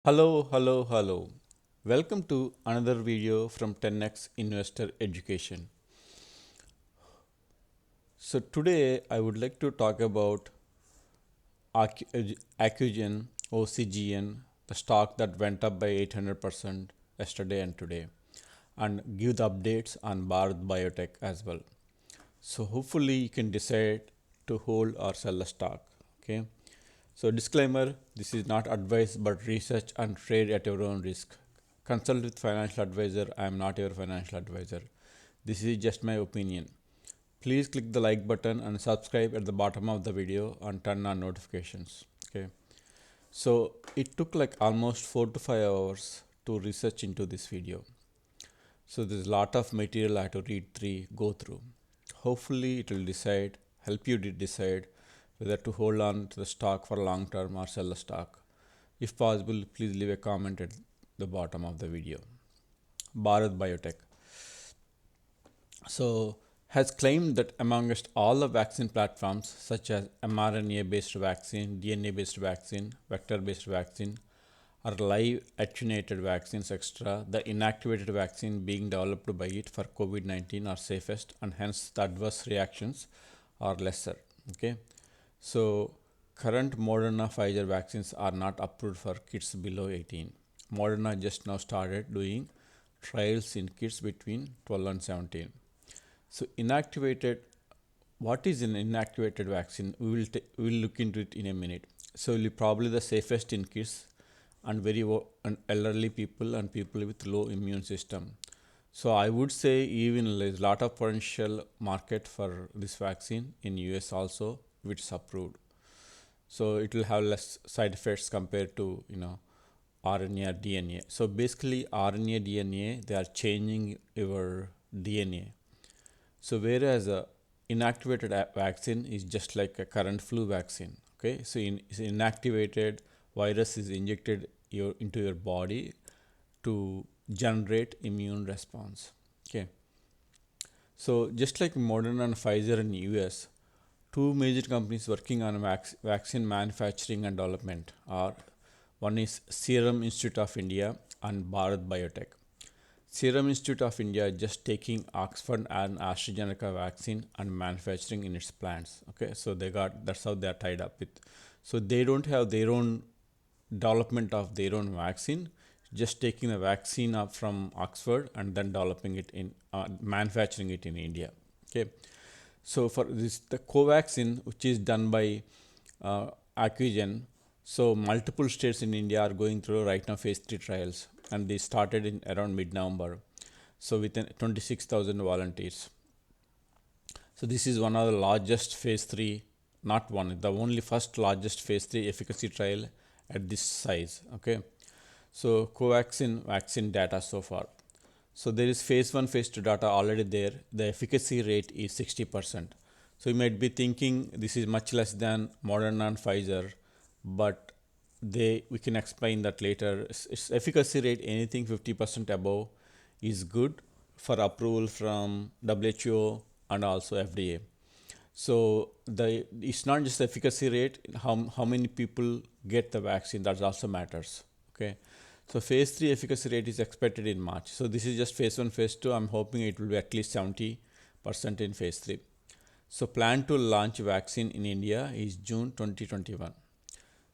Hello. Welcome to another video from 10x Investor Education. So today I would like to talk about Accugen OCGN, the stock that went up by 800% yesterday and today, and give the updates on Bharat Biotech as well. So hopefully you can decide to hold or sell the stock. Okay. So disclaimer, this is not advice but research and trade at your own risk. Consult with financial advisor. I am not your financial advisor. This is just my opinion. Please click the like button and subscribe at the bottom of the video and turn on notifications. Okay. So it took like almost 4 to 5 hours to research into this video. So there's a lot of material I have to go through. Hopefully it will help you to decide whether to hold on to the stock for long term or sell the stock. If possible, please leave a comment at the bottom of the video. Bharat Biotech. So has claimed that amongst all the vaccine platforms such as mRNA based vaccine, DNA based vaccine, vector based vaccine, or live attenuated vaccines extra, the inactivated vaccine being developed by it for COVID-19 are safest and hence the adverse reactions are lesser. Okay. So current Moderna Pfizer vaccines are not approved for kids below 18. Moderna just now started doing trials in kids between 12 and 17. So inactivated, what is an inactivated vaccine? We will look into it in a minute. So it will probably the safest in kids and and elderly people and people with low immune system. So I would say even there's a lot of potential market for this vaccine in US also, which is approved. So it will have less side effects compared to RNA or DNA. So basically RNA DNA they are changing your DNA. So whereas a inactivated vaccine is just like a current flu vaccine. Okay, so inactivated virus is injected into your body to generate immune response. Okay, so just like Moderna and Pfizer in US, two major companies working on vaccine manufacturing and development are one is Serum Institute of India and Bharat Biotech. Serum Institute of India is just taking Oxford and AstraZeneca vaccine and manufacturing in its plants. Okay, so that's how they are tied up with. So they don't have their own development of their own vaccine, just taking the vaccine up from Oxford and then developing it in manufacturing it in India. Okay, so for this the Covaxin, which is done by Accugen, so multiple states in India are going through right now phase 3 trials, and they started in around mid-November. So with 26,000 volunteers. So this is one of the largest phase 3, not one, the only first largest phase 3 efficacy trial at this size. Okay. So Covaxin vaccine data so far. So there is phase 1, phase 2 data already there. The efficacy rate is 60%. So you might be thinking this is much less than Moderna and Pfizer, but we can explain that later. Its efficacy rate anything 50% above is good for approval from WHO and also FDA. So it's not just the efficacy rate, how many people get the vaccine, that also matters. Okay. So phase 3 efficacy rate is expected in March. So this is just phase 1, phase 2. I'm hoping it will be at least 70% in phase 3. So plan to launch vaccine in India is June 2021.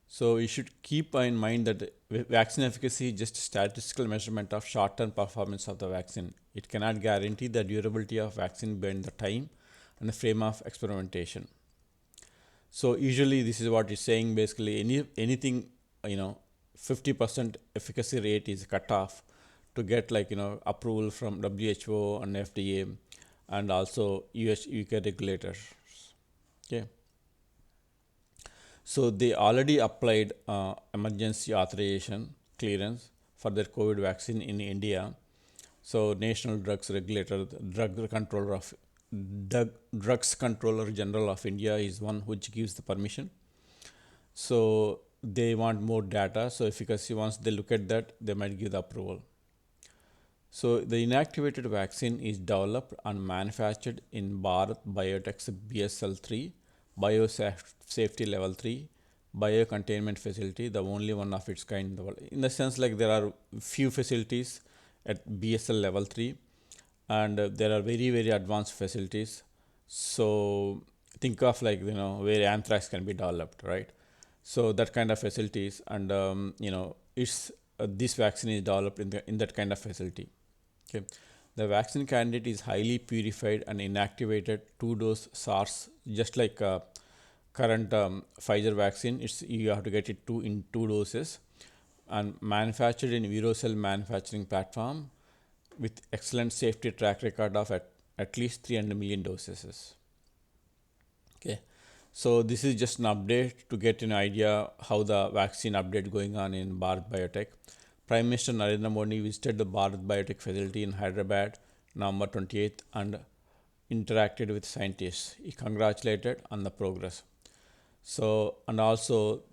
So you should keep in mind that vaccine efficacy is just a statistical measurement of short-term performance of the vaccine. It cannot guarantee the durability of vaccine beyond the time and the frame of experimentation. So usually this is what it's saying. Basically, anything 50% efficacy rate is cut off to get approval from WHO and FDA and also US UK regulators. Okay. So they already applied emergency authorization clearance for their COVID vaccine in India. So National Drugs Regulator, Drugs Controller General of India is one which gives the permission. So they want more data. So efficacy, once they look at that, they might give the approval. So the inactivated vaccine is developed and manufactured in Bharat Biotech's BSL 3 biosafety level 3 biocontainment facility, the only one of its kind in the world. In the sense, like there are few facilities at BSL level 3, and there are very very advanced facilities. So think of like where anthrax can be developed, right? So that kind of facilities, and it's this vaccine is developed in that kind of facility. Okay, the vaccine candidate is highly purified and inactivated two-dose SARS, just like current Pfizer vaccine. It's you have to get it in two doses, and manufactured in Virocell manufacturing platform with excellent safety track record of at least 300 million doses. Okay, so this is just an update to get an idea how the vaccine update going on in Bharat Biotech. Prime Minister Narendra Modi visited the Bharat Biotech facility in Hyderabad November 28th and interacted with scientists. He congratulated on the progress. So, and also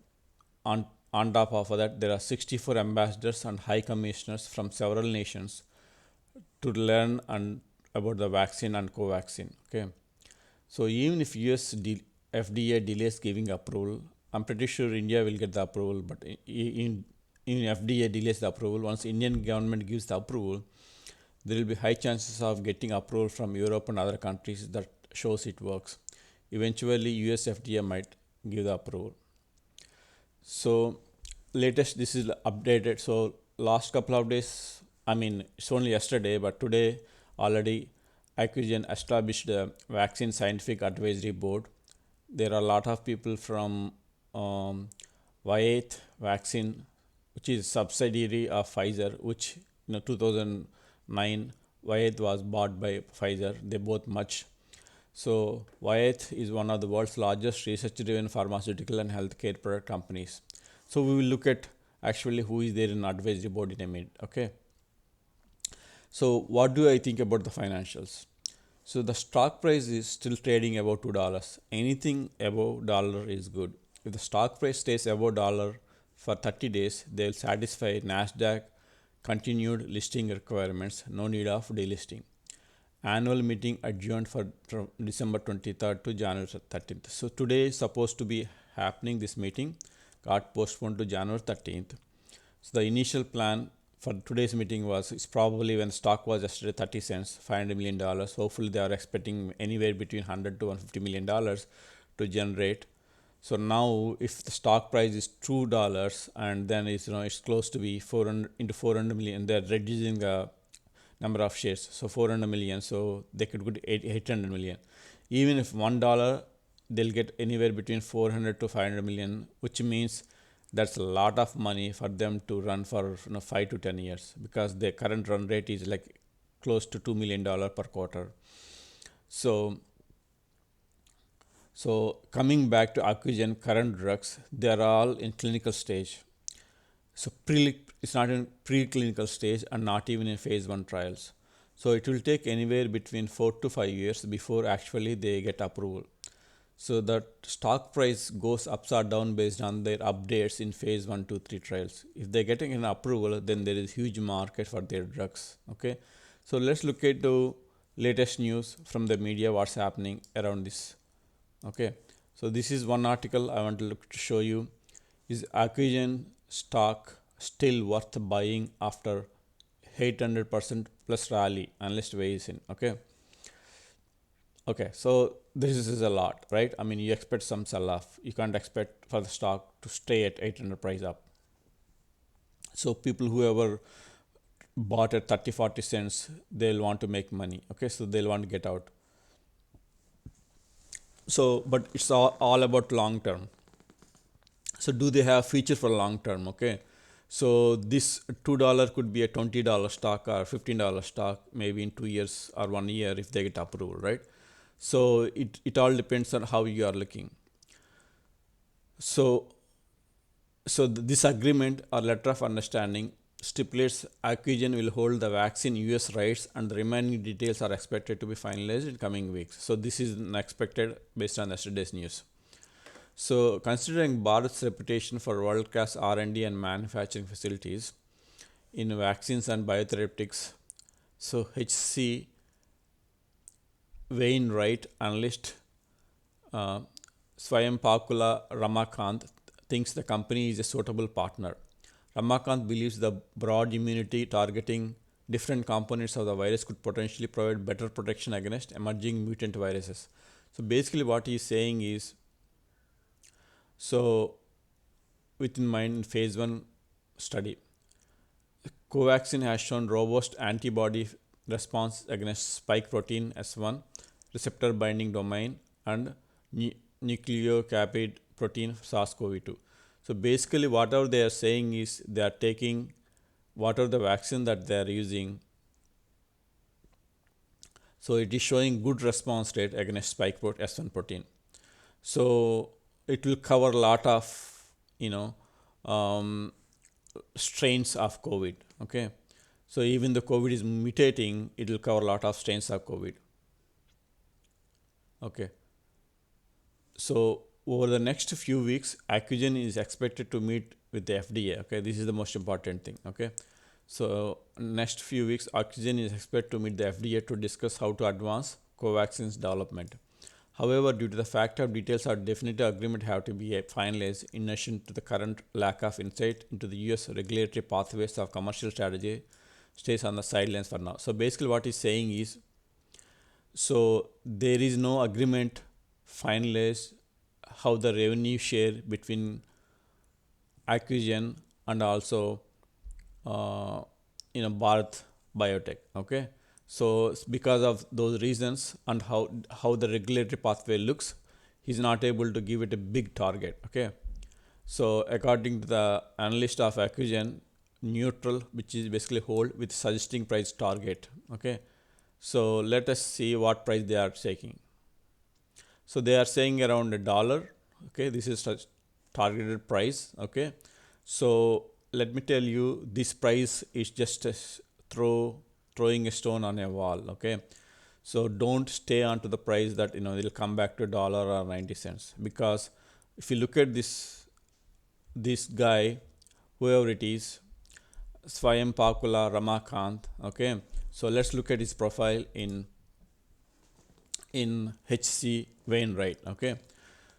on top of that, there are 64 ambassadors and high commissioners from several nations to learn and about the vaccine and Covaxin. Okay, so even if FDA delays giving approval, I'm pretty sure India will get the approval. But in FDA delays the approval, once Indian government gives the approval, there will be high chances of getting approval from Europe and other countries that shows it works. Eventually, US FDA might give the approval. So latest, this is updated. So last couple of days, I mean it's only yesterday, but today already Accugen established the Vaccine Scientific Advisory Board. There are a lot of people from Viatris Vaccine, which is subsidiary of Pfizer, which 2009 Viatris was bought by Pfizer. They both merged. So Viatris is one of the world's largest research-driven pharmaceutical and healthcare product companies. So we will look at actually who is there in advisory board in a minute. Okay. So what do I think about the financials? So the stock price is still trading above $2. Anything above dollar is good. If the stock price stays above dollar for 30 days, they will satisfy NASDAQ continued listing requirements. No need of delisting. Annual meeting adjourned from December 23rd to January 13th. So today is supposed to be happening. This meeting got postponed to January 13th. So the initial plan for today's meeting was, it's probably when stock was yesterday 30 cents, $500 million. Hopefully they are expecting anywhere between $100 to $150 million to generate. So now if the stock price is $2 and then it's close to be 400 into 400 million, they're reducing the number of shares, so 400 million, so they could go to 800 million. Even if $1, they'll get anywhere between 400 to 500 million, which means that's a lot of money for them to run for 5 to 10 years, because their current run rate is like close to $2 million per quarter. So coming back to Accugen current drugs, they are all in clinical stage. So it's not in preclinical stage and not even in phase 1 trials. So it will take anywhere between 4 to 5 years before actually they get approval. So the stock price goes ups or down based on their updates in phase 1, 2, 3 trials. If they're getting an approval, then there is huge market for their drugs. Okay, so let's look at the latest news from the media, what's happening around this. Okay, so this is one article I want to show you. Is Accugen stock still worth buying after 800% plus rally? Analyst weighs in. Okay, so this is a lot, right? I mean, you expect some sell-off. You can't expect for the stock to stay at 800 price up. So people who ever bought at 30-40 cents, they'll want to make money. Okay, so they'll want to get out. So, but it's all about long term. So do they have future for long term? Okay, so this $2 could be a $20 stock or $15 stock, maybe in 2 years or 1 year if they get approval, right? So it all depends on how you are looking. So this agreement or letter of understanding stipulates Accugen will hold the vaccine US rights and the remaining details are expected to be finalized in coming weeks. So this is expected based on yesterday's news. So considering Bharat's reputation for world-class R&D and manufacturing facilities in vaccines and biotherapeutics, so HC Wainwright analyst Swayampakula Ramakant thinks the company is a suitable partner. Ramakant believes the broad immunity targeting different components of the virus could potentially provide better protection against emerging mutant viruses. So basically, what he's saying is, so within mind in phase 1 study, Covaxin has shown robust antibody response against spike protein S1, receptor binding domain, and nucleocapsid protein SARS-CoV-2. So basically, whatever they are saying is they are taking whatever the vaccine that they are using. So it is showing good response rate against spike protein S1 protein. So it will cover a lot of you know um, strains of COVID. Okay, so even the COVID is mutating, it will cover a lot of strains of COVID. Okay, so over the next few weeks, Accugen is expected to meet with the FDA. Okay, this is the most important thing. Okay, so next few weeks, Accugen is expected to meet the FDA to discuss how to advance Covaxin's development. However, due to the fact of details of definitive agreement have to be finalized, in addition to the current lack of insight into the US regulatory pathways of commercial strategy, stays on the sidelines for now. So basically what he's saying is, so there is no agreement finalized how the revenue share between Accugen and also Bharat Biotech. Okay, so because of those reasons and how the regulatory pathway looks, he's not able to give it a big target. Okay, so according to the analyst of Accugen, neutral, which is basically hold with suggesting price target. Okay, so let us see what price they are taking. So they are saying around $1. Okay, this is such targeted price. Okay, so let me tell you, this price is just a throwing a stone on a wall. Okay, so don't stay onto the price that it'll come back to $1 or 90 cents, because if you look at this guy, whoever it is, Swayam Pakula Ramakant. Okay, so let's look at his profile in HC Wainwright. Okay,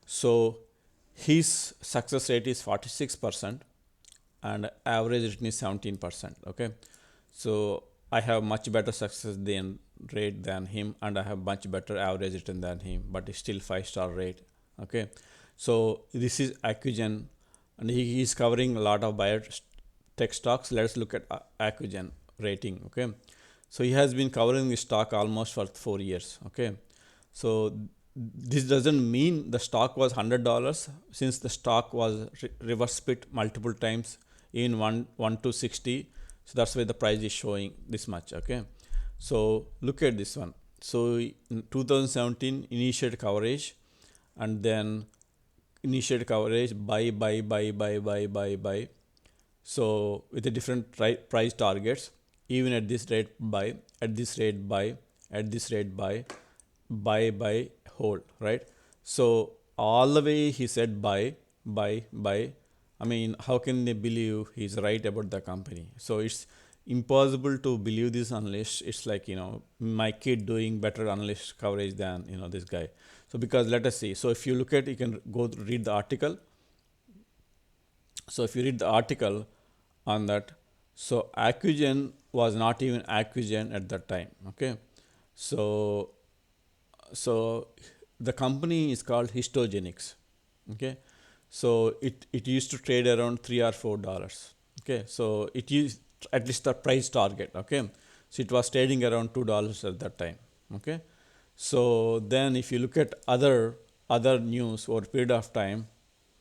so his success rate is 46% and average return is 17%. Okay, so I have much better success rate than him, and I have much better average return than him, but it's still 5-star rate. Okay, so this is Accugen, and he is covering a lot of biotech stocks. Let's look at Accugen rating. Okay, so he has been covering the stock almost for 4 years. Okay, so this doesn't mean the stock was $100, since the stock was reverse split multiple times in 1 to 60. So that's why the price is showing this much. Okay, so look at this one. So in 2017 initiated coverage, and then initiated coverage buy. So with the different price targets, even at this rate buy, at this rate buy, at this rate buy, hold, right? So all the way he said buy. I mean, how can they believe he's right about the company? So it's impossible to believe this unless it's like my kid doing better analyst coverage than this guy. So because let us see. So if you look at, you can go read the article. So if you read the article on that, so Accugen was not even Accugen at that time. Okay, so the company is called Histogenics. Okay, so it used to trade around $3 or $4. Okay, so it is at least the price target. Okay, so it was trading around $2 at that time. Okay, so then if you look at other news over a period of time,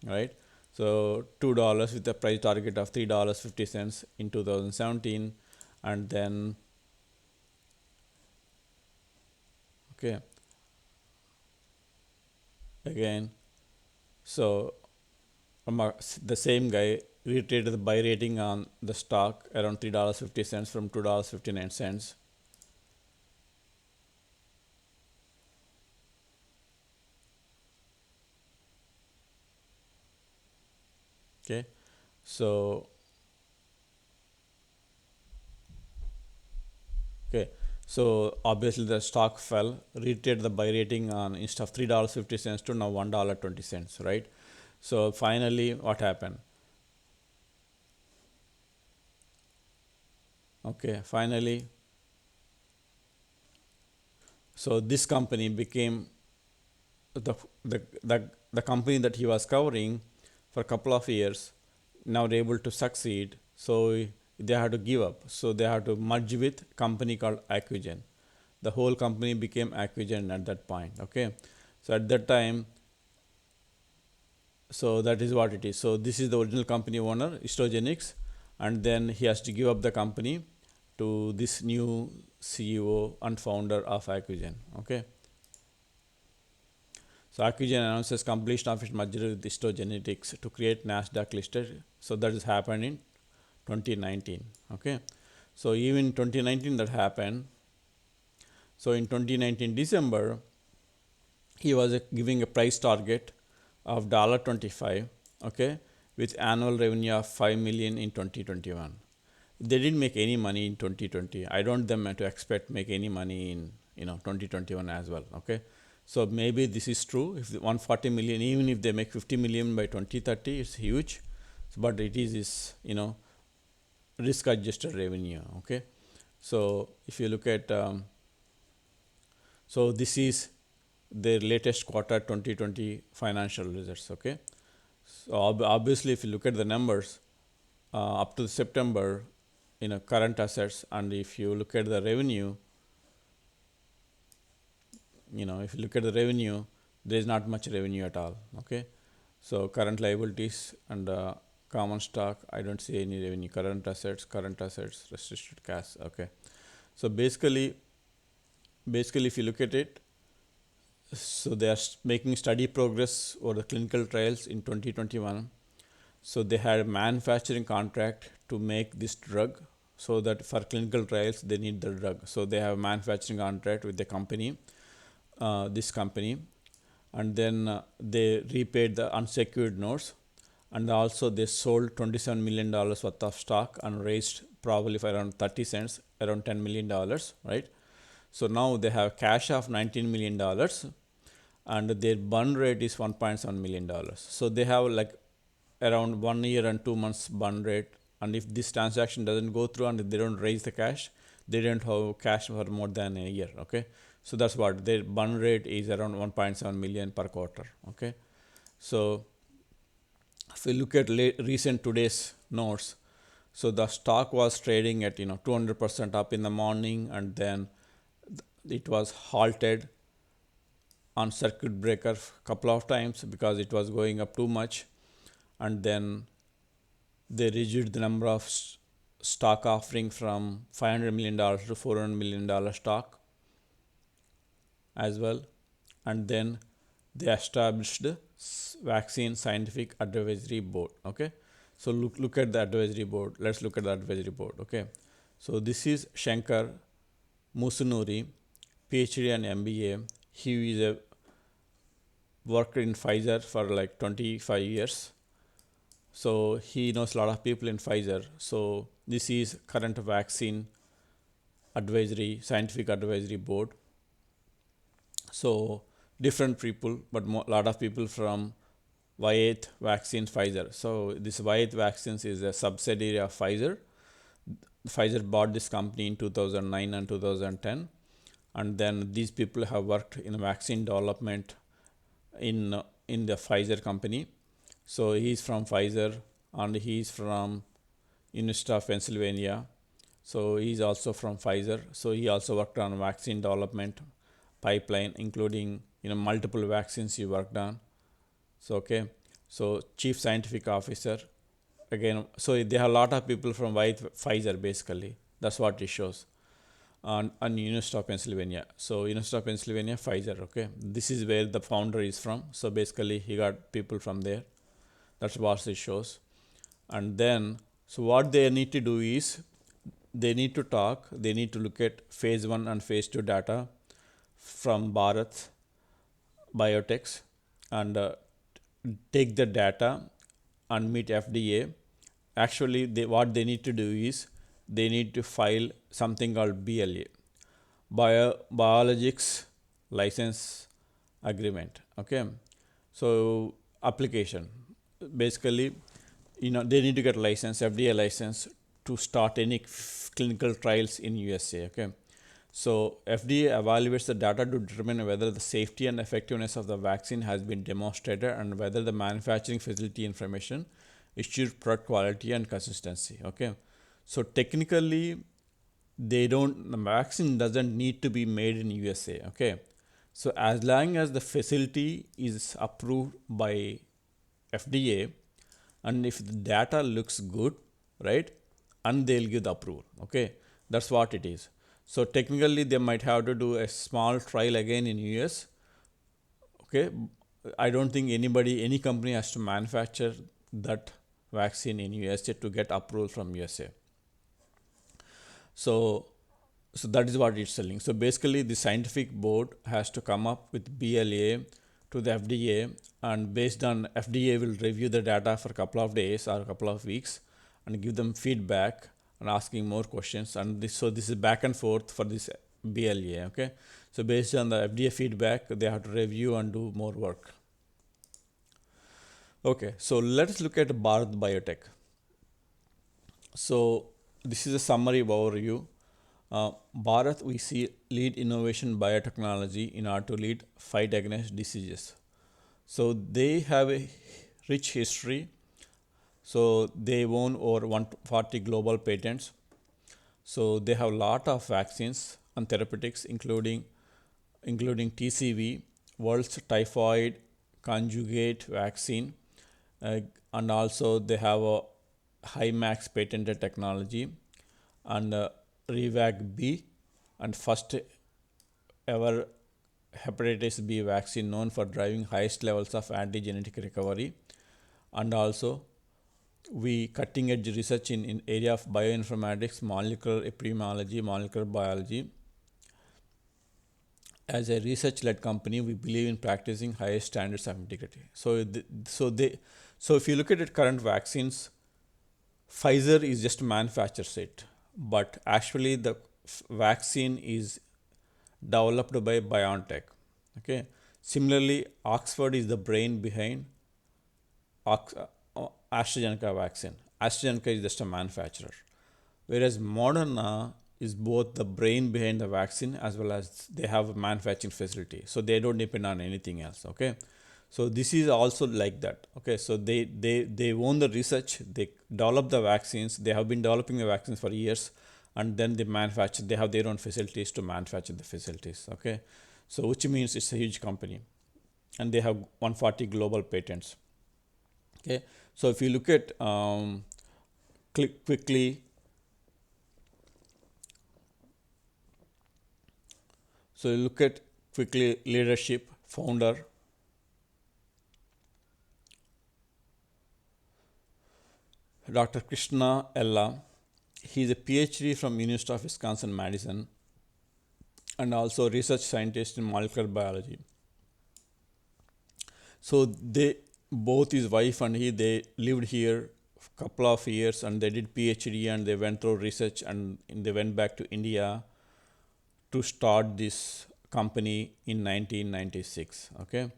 right? So $2 with a price target of $3.50 in 2017, and then okay, again, so the same guy reiterated the buy rating on the stock around $3.50 from $2.59. Okay, so okay, so obviously the stock fell, reiterated the buy rating on instead of $3.50 to now $1.20, right? So finally, what happened? Okay, finally, so this company became the, the, the, the company that he was covering for a couple of years, now they're able to succeed. So they had to give up. So they had to merge with a company called Accugen. The whole company became Accugen at that point. Okay. So at that time, so that is what it is. So this is the original company owner, Histogenics, and then he has to give up the company to this new CEO and founder of Accugen. Okay. So Accugen announces completion of its merger with Histogenetics to create Nasdaq listed. So that has happened in 2019. Okay. So even in 2019 that happened. So in 2019 December, he was giving a price target of $25. Okay, with annual revenue of 5 million in 2021. They didn't make any money in 2020. I don't them to expect make any money in 2021 as well. Okay, so maybe this is true. If 140 million, even if they make 50 million by 2030, it's huge. But it is risk adjusted revenue. Okay, so if you look at so this is their latest quarter 2020 financial results. Okay, so obviously if you look at the numbers up to September, current assets, and if you look at the revenue, if you look at the revenue, there is not much revenue at all. Okay, so current liabilities and common stock, I don't see any revenue. Current assets, restricted cash. Okay, so basically if you look at it, so they are making steady progress over the clinical trials in 2021. So they had a manufacturing contract to make this drug, so that for clinical trials they need the drug. So they have a manufacturing contract with the company, this company, and then they repaid the unsecured notes, and also they sold $27 million worth of stock and raised probably for around 30 cents, around $10 million, right? So now they have cash of $19 million, and their burn rate is $1.7 million. So they have like around 1 year and 2 months burn rate. And if this transaction doesn't go through and if they don't raise the cash, they don't have cash for more than a year. Okay, so that's what their burn rate is, around 1.7 million per quarter. Okay, so if we look at recent today's notes, so the stock was trading at 200% up in the morning, and then it was halted on circuit breaker couple of times because it was going up too much, and then they reduced the number of stock offering from $500 million to $400 million stock as well, and then they established the Vaccine Scientific Advisory Board. Okay, so look at the advisory board. Let's look at the advisory board. Okay, so this is Shankar Musunuri, PhD and MBA. He is a worked in Pfizer for like 25 years. So he knows a lot of people in Pfizer. So this is current vaccine advisory, scientific advisory board. So different people, but a lot of people from Viatris Vaccines Pfizer. So this Viatris Vaccines is a subsidiary of Pfizer. Pfizer bought this company in 2009 and 2010, and then these people have worked in vaccine development in the Pfizer company. So he's from Pfizer and he's from University of Pennsylvania. So he's also from Pfizer. So he also worked on vaccine development pipeline, including multiple vaccines he worked on. So okay, so chief scientific officer again. So they have a lot of people from Pfizer basically. That's what it shows. On University of Pennsylvania. So University of Pennsylvania, Pfizer. Okay, this is where the founder is from. So basically he got people from there. That's what it shows. And then so what they need to do is they need to talk. They need to look at phase 1 and phase 2 data from Bharat Biotechs and take the data and meet FDA. Actually, what they need to do is they need to file something called BLA, Biologics License Agreement. Okay, so application. basically, they need to get a license, FDA license, to start any clinical trials in USA. Okay, so FDA evaluates the data to determine whether the safety and effectiveness of the vaccine has been demonstrated and whether the manufacturing facility information issued product quality and consistency. Okay, so technically, the vaccine doesn't need to be made in USA. Okay, so as long as the facility is approved by FDA, and if the data looks good, right, and they'll give the approval. Okay, that's what it is. So technically, they might have to do a small trial again in US. Okay, I don't think any company has to manufacture that vaccine in USA to get approval from USA. So so that is what it's selling. So basically, the scientific board has to come up with BLA to the FDA, and based on FDA will review the data for a couple of days or a couple of weeks and give them feedback and asking more questions. And this is back and forth for this BLA. Okay, so based on the FDA feedback, they have to review and do more work. Okay, so let's look at Bharat Biotech. So this is a summary overview. Bharat, we see lead innovation biotechnology in order to lead fight against diseases. So they have a rich history. So they own over 140 global patents. So they have a lot of vaccines and therapeutics, including TCV, World's Typhoid Conjugate Vaccine, uh, and also they have a HiMax patented technology, and Revac B, and first ever hepatitis B vaccine known for driving highest levels of anti-genetic recovery, and also we cutting edge research in area of bioinformatics, molecular epidemiology, molecular biology. As a research-led company, we believe in practicing highest standards of integrity. So if you look at it, current vaccines, Pfizer is just manufactures it, but actually the vaccine is developed by BioNTech. Okay. Similarly, Oxford is the brain behind AstraZeneca vaccine. AstraZeneca is just a manufacturer, whereas Moderna is both the brain behind the vaccine as well as they have a manufacturing facility, so they don't depend on anything else. Okay, so this is also like that. Okay, so they own the research, they develop the vaccines, they have been developing the vaccines for years, and then they manufacture. They have their own facilities to manufacture the facilities. Okay, so which means it's a huge company, and they have 140 global patents. Okay, so if you look at quickly, so you look at quickly leadership, founder Dr. Krishna Ella. He is a PhD from University of Wisconsin Madison, and also research scientist in molecular biology. So they both his wife and he, they lived here a couple of years, and they did PhD, and they went through research, and they went back to India to start this company in 1996. Okay,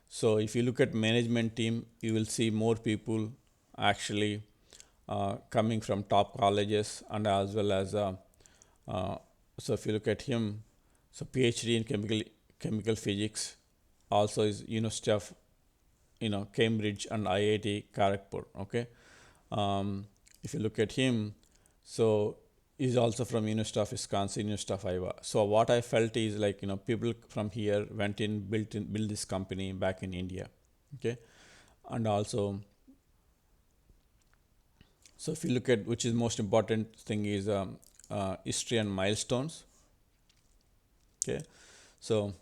so if you look at management team, you will see more people actually coming from top colleges, and as well as uh, so if you look at him, so PhD in chemical physics, also is University of Cambridge and IIT Kharagpur. Okay, if you look at him, so he's also from University of Wisconsin, University of Iowa. So what I felt is like people from here went in, built this company back in India. Okay, and also, so if you look at which is most important thing is history and milestones. Okay, so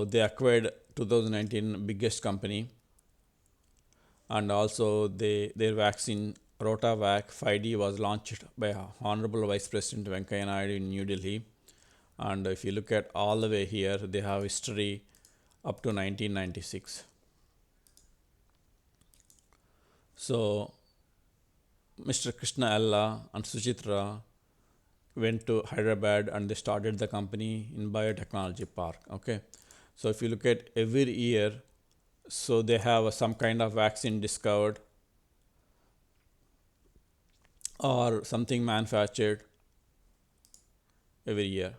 they acquired 2019 biggest company, and also their vaccine Rotavac 5D was launched by Honorable Vice President Venkaiah Naidu in New Delhi. And if you look at all the way here, they have history up to 1996. So Mr. Krishna Ella and Suchitra went to Hyderabad, and they started the company in Biotechnology Park. Okay, so if you look at every year, So they have some kind of vaccine discovered or something manufactured every year.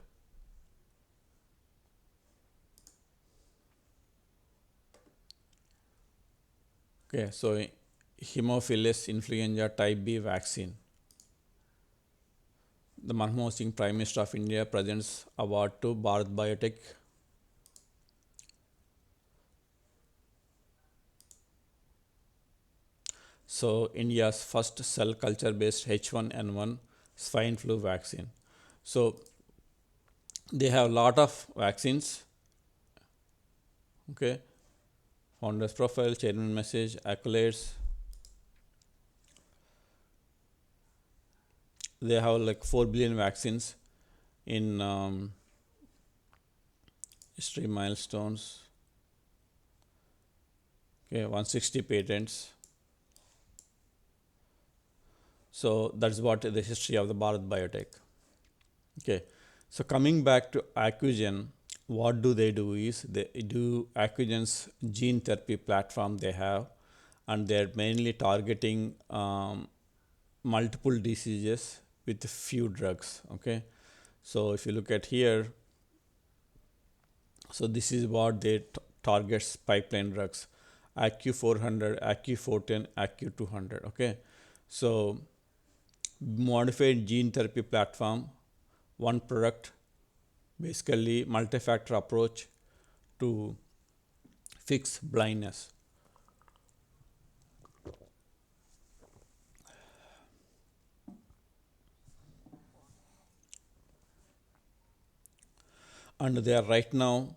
Okay, so Haemophilus influenza type B vaccine. The Manmohan Singh Prime Minister of India presents award to Bharat Biotech. So India's first cell culture based H1N1 swine flu vaccine. So they have a lot of vaccines. Okay, founders profile, chairman message, accolades. They have like 4 billion vaccines in history milestones. Okay, 160 patents. So that's what the history of the Bharat Biotech. Okay, so coming back to Accugen, what do? They do Accugen's gene therapy platform they have, and they're mainly targeting multiple diseases with few drugs. Okay, so if you look at here, so this is what they targets pipeline drugs: ACU 400, ACU 410, ACU 200. Okay, so modified gene therapy platform, one product, basically multi-factor approach to fix blindness. And they are right now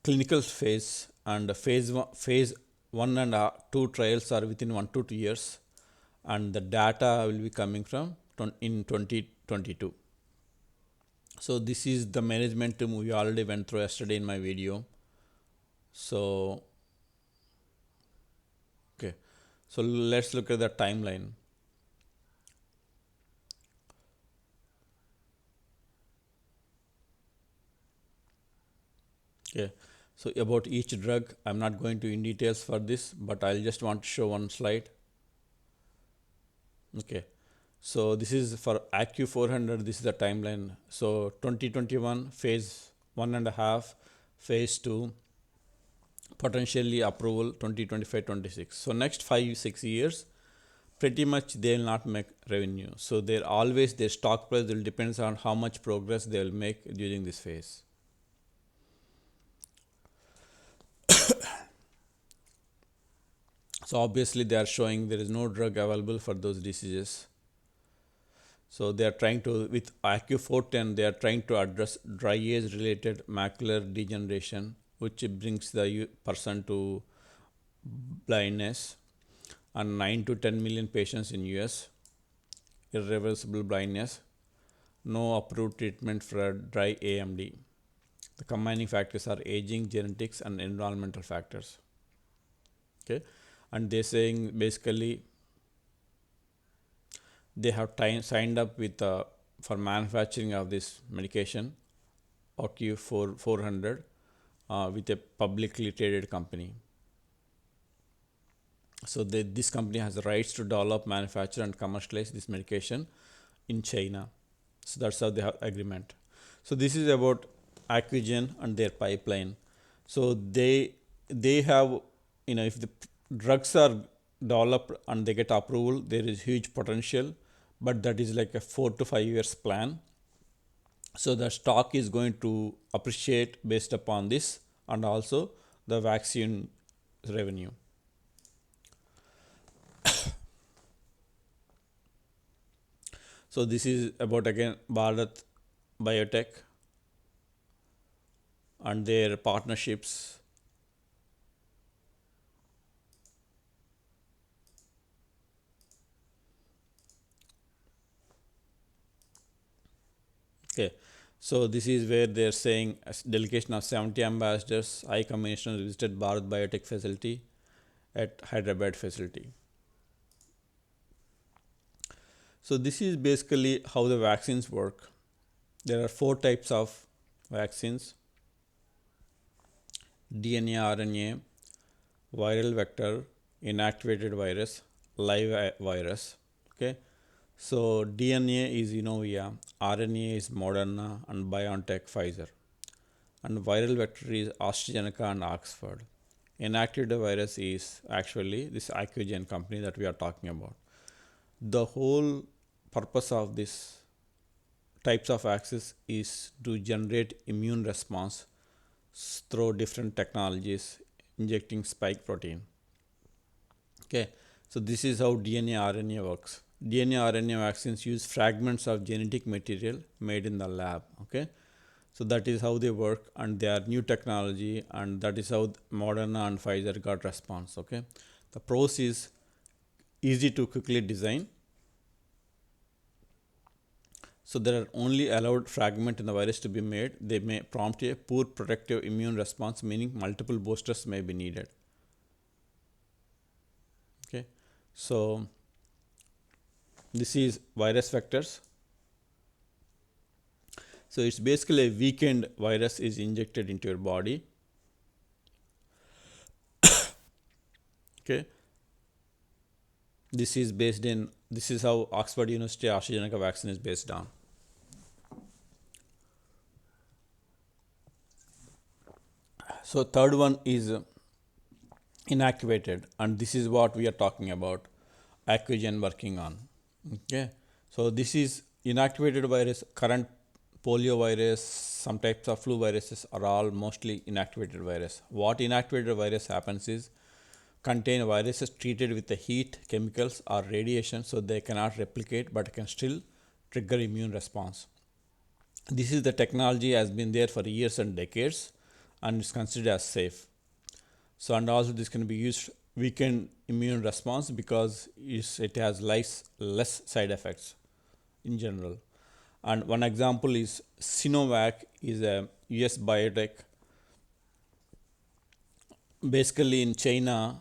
clinical phase, and phase 1 and 2 trials are within 1 to 2 years, and the data will be coming from in 2022. So this is the management team we already went through yesterday in my video. So okay, so let's look at the timeline. Okay, so about each drug, I'm not going to in details for this, but I'll just want to show one slide. Okay, so this is for ACU 400. This is the timeline. So 2021 phase 1.5, phase 2, potentially approval 2025-26. So next 5-6 years, pretty much they will not make revenue. So they're always their stock price will depends on how much progress they will make during this phase. So obviously they are showing there is no drug available for those diseases. So they are trying to, with IQ 410, they are trying to address dry age related macular degeneration, which brings the person to blindness, and 9 to 10 million patients in US, irreversible blindness, no approved treatment for dry AMD. The combining factors are aging, genetics, and environmental factors. Okay, and they're saying basically they have signed up with for manufacturing of this medication OQ 400 with a publicly traded company. So this company has the rights to develop, manufacture, and commercialize this medication in China. So that's how they have agreement. So this is about Accugen and their pipeline. So they have, if the drugs are developed and they get approval, there is huge potential, but that is like a 4 to 5 years plan. So the stock is going to appreciate based upon this, and also the vaccine revenue. So this is about again Bharat Biotech and their partnerships. Okay, so this is where they're saying a delegation of 70 ambassadors, High Commissioner visited Bharat Biotech facility at Hyderabad facility. So this is basically how the vaccines work. There are 4 types of vaccines. DNA, RNA, viral vector, inactivated virus, live virus. Okay, so DNA is Inovia, RNA is Moderna and BioNTech Pfizer, and viral vector is AstraZeneca and Oxford. Inactivated virus is actually this Accugen company that we are talking about. The whole purpose of this types of axis is to generate immune response through different technologies injecting spike protein. Okay, so this is how DNA RNA works. DNA RNA vaccines use fragments of genetic material made in the lab. Okay, so that is how they work, and they are new technology, and that is how Moderna and Pfizer got response. Okay, the pros is easy to quickly design. So there are only allowed fragment in the virus to be made. They may prompt a poor protective immune response, meaning multiple boosters may be needed. Okay, so this is virus vectors. So it's basically a weakened virus is injected into your body. Okay, this is how Oxford University AstraZeneca vaccine is based on. So third one is inactivated, and this is what we are talking about Accugen working on. Okay, so this is inactivated virus. Current polio virus, some types of flu viruses are all mostly inactivated virus. What inactivated virus happens is contain viruses treated with the heat, chemicals or radiation, so they cannot replicate but can still trigger immune response. This is the technology has been there for years and decades, and is considered as safe. So, and also this can be used weaken immune response because it has less side effects in general. And one example is Sinovac is a US biotech. Basically in China,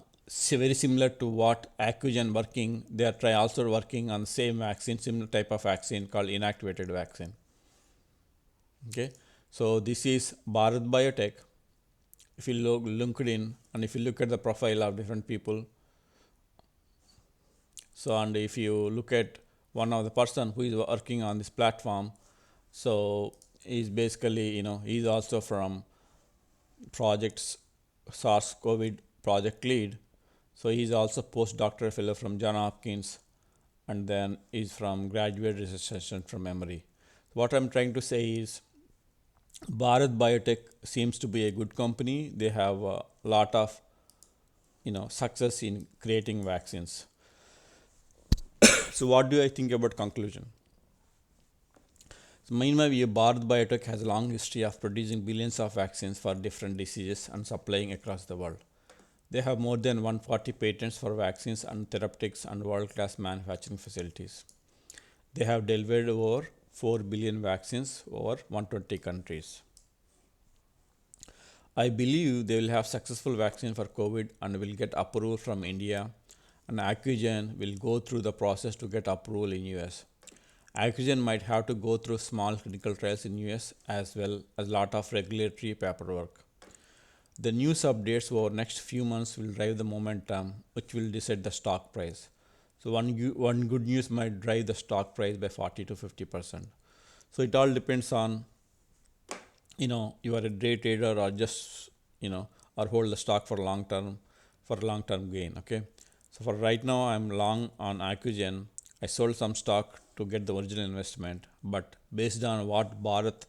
very similar to what Accugen working, they are also working on the same vaccine, similar type of vaccine called inactivated vaccine. Okay, so this is Bharat Biotech. If you look LinkedIn and if you look at the profile of different people, so and if you look at one of the person who is working on this platform, so he's basically he's also from projects SARS-CoV project lead. So he's also postdoctoral fellow from John Hopkins, and then is from graduate research assistant from Emory. What I'm trying to say is Bharat Biotech seems to be a good company. They have a lot of success in creating vaccines. So what do I think about conclusion? So in my view, Bharat Biotech has a long history of producing billions of vaccines for different diseases and supplying across the world. They have more than 140 patents for vaccines and therapeutics and world-class manufacturing facilities. They have delivered over 4 billion vaccines over 120 countries. I believe they will have successful vaccine for COVID and will get approval from India, and Accugen will go through the process to get approval in US. Accugen might have to go through small clinical trials in US as well as lot of regulatory paperwork. The news updates over next few months will drive the momentum, which will decide the stock price. So one good news might drive the stock price by 40 to 50%. So it all depends on you are a day trader or just or hold the stock for long term gain. Okay, so for right now I'm long on Accugen. I sold some stock to get the original investment, but based on what Bharat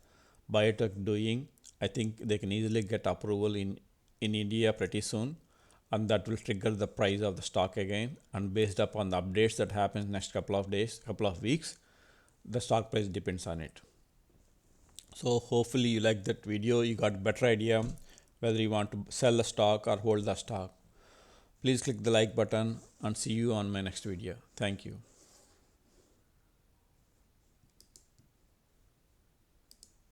Biotech doing, I think they can easily get approval in India pretty soon, and that will trigger the price of the stock again. And based upon the updates that happen next couple of days, couple of weeks, the stock price depends on it. So hopefully you like that video. You got better idea whether you want to sell the stock or hold the stock. Please click the like button and see you on my next video. Thank you.